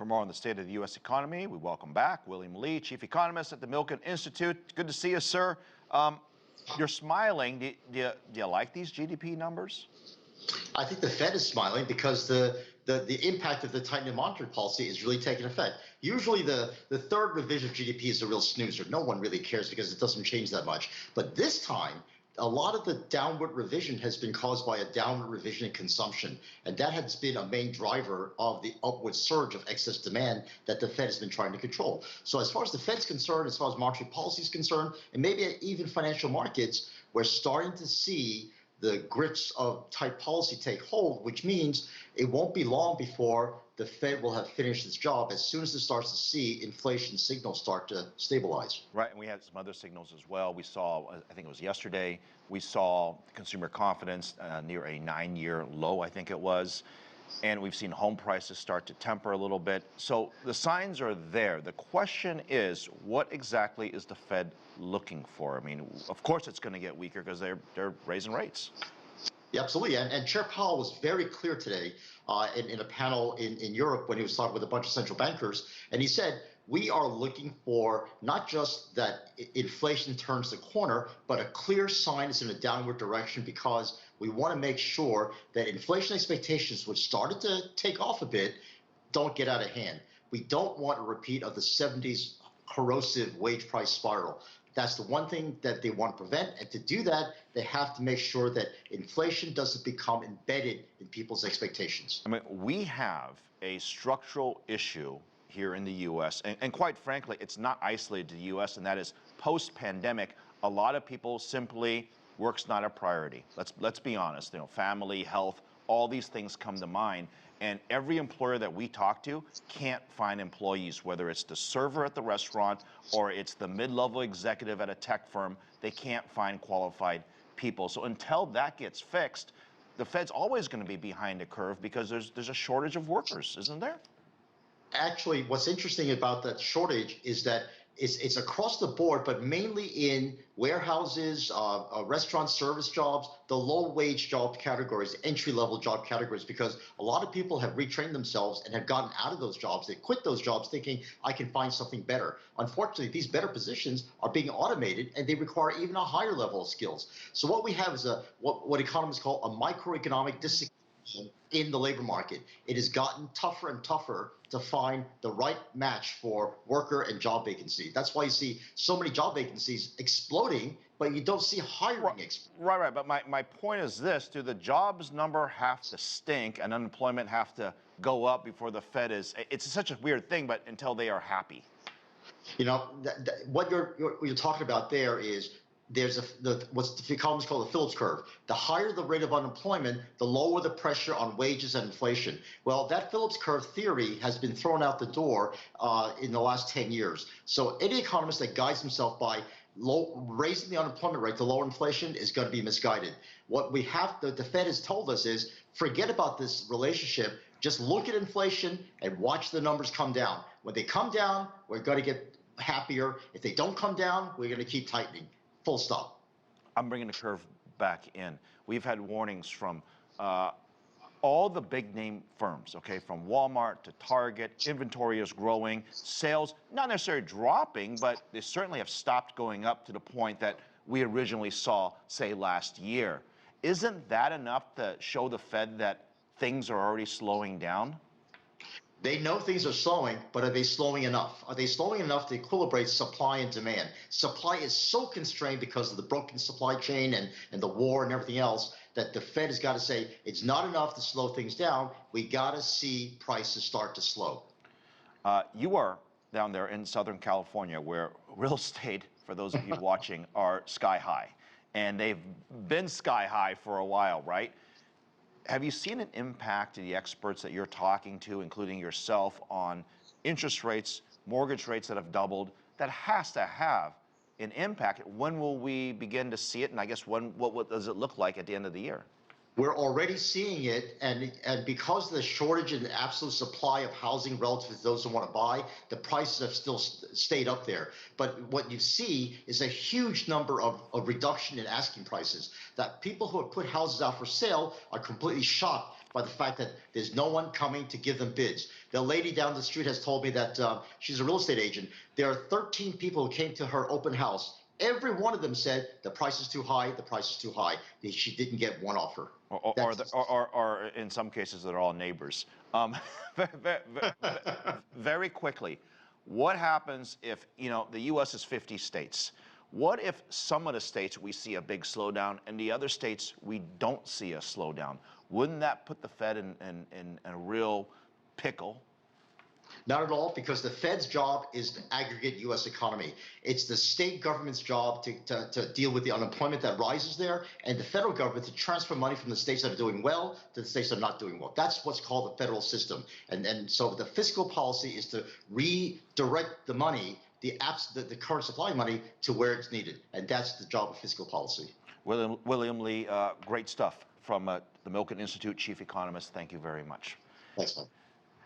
For more on the state of the U.S. economy, we welcome back William Lee, Chief Economist at the Milken Institute. Good to see you, sir. You're smiling. Do you like these GDP numbers? I think the Fed is smiling because the impact of the tightening monetary policy is really taking effect. Usually the third revision of GDP is a real snoozer. No one really cares because it doesn't change that much. But this time, a lot of the downward revision has been caused by a downward revision in consumption. And that has been a main driver of the upward surge of excess demand that the Fed has been trying to control. So as far as the Fed's concerned, as far as monetary policy is concerned, and maybe even financial markets, we're starting to see the grips of tight policy take hold, which means it won't be long before the Fed will have finished its job as soon as it starts to see inflation signals start to stabilize. Right, and we had some other signals as well. We saw, I think it was yesterday, we saw consumer confidence near a 9-year low, I think it was. And we've seen home prices start to temper a little bit. So the signs are there. The question is, what exactly is the Fed looking for? I mean, of course it's going to get weaker because they're raising rates. Yeah, absolutely. And Chair Powell was very clear today in a panel in Europe when he was talking with a bunch of central bankers. And he said, we are looking for not just that inflation turns the corner, but a clear sign is in a downward direction, because we want to make sure that inflation expectations, which started to take off a bit, don't get out of hand. We don't want a repeat of the 70s corrosive wage price spiral. That's the one thing that they want to prevent. And to do that, they have to make sure that inflation doesn't become embedded in people's expectations. I mean, we have a structural issue here in the U.S., and quite frankly, it's not isolated to the U.S., and that is post-pandemic, a lot of people simply, work's not a priority. Let's be honest, family, health, all these things come to mind. And every employer that we talk to can't find employees, whether it's the server at the restaurant or it's the mid-level executive at a tech firm. They can't find qualified people. So until that gets fixed, the Fed's always going to be behind the curve because there's a shortage of workers, isn't there? Actually, what's interesting about that shortage is that it's across the board, but mainly in warehouses, restaurant service jobs, the low-wage job categories, entry-level job categories, because a lot of people have retrained themselves and have gotten out of those jobs. They quit those jobs thinking, I can find something better. Unfortunately, these better positions are being automated, and they require even a higher level of skills. So what we have is what economists call a microeconomic disequilibrium in the labor market. It has gotten tougher and tougher to find the right match for worker and job vacancy. That's why you see so many job vacancies exploding, but you don't see hiring exploding. Right. But my point is this: do the jobs number have to stink and unemployment have to go up before the Fed is? It's such a weird thing, but until they are happy. What you're talking about there is there's what the economists call the Phillips curve. The higher the rate of unemployment, the lower the pressure on wages and inflation. Well, that Phillips curve theory has been thrown out the door in the last 10 years. So any economist that guides himself by raising the unemployment rate to lower inflation is going to be misguided. What we have, the Fed has told us is, forget about this relationship. Just look at inflation and watch the numbers come down. When they come down, we're going to get happier. If they don't come down, we're going to keep tightening. Full stop. I'm bringing the curve back in. We've had warnings from all the big name firms, okay, from Walmart to Target. Inventory is growing. Sales, not necessarily dropping, but they certainly have stopped going up to the point that we originally saw, say, last year. Isn't that enough to show the Fed that things are already slowing down? They know things are slowing, but are they slowing enough? Are they slowing enough to equilibrate supply and demand? Supply is so constrained because of the broken supply chain and the war and everything else that the Fed has got to say it's not enough to slow things down. We got to see prices start to slow. You are down there in Southern California, where real estate, for those of you watching, are sky high. And they've been sky high for a while, right? Have you seen an impact to the experts that you're talking to, including yourself, on interest rates, mortgage rates that have doubled? That has to have an impact. When will we begin to see it? And I guess what does it look like at the end of the year? We're already seeing it, and because of the shortage and the absolute supply of housing relative to those who want to buy, the prices have still stayed up there. But what you see is a huge number of reduction in asking prices, that people who have put houses out for sale are completely shocked by the fact that there's no one coming to give them bids. The lady down the street has told me that she's a real estate agent. There are 13 people who came to her open house. Every one of them said the price is too high, the price is too high. She didn't get one offer. Or in some cases, they're all neighbors. Very quickly, what happens if, the U.S. is 50 states? What if some of the states we see a big slowdown and the other states we don't see a slowdown? Wouldn't that put the Fed in a real pickle? Not at all, because the Fed's job is to aggregate U.S. economy. It's the state government's job to deal with the unemployment that rises there, and the federal government to transfer money from the states that are doing well to the states that are not doing well. That's what's called the federal system. And so the fiscal policy is to redirect the money, the current supply of money, to where it's needed. And that's the job of fiscal policy. William Lee, great stuff from the Milken Institute, chief economist. Thank you very much. Thanks, man.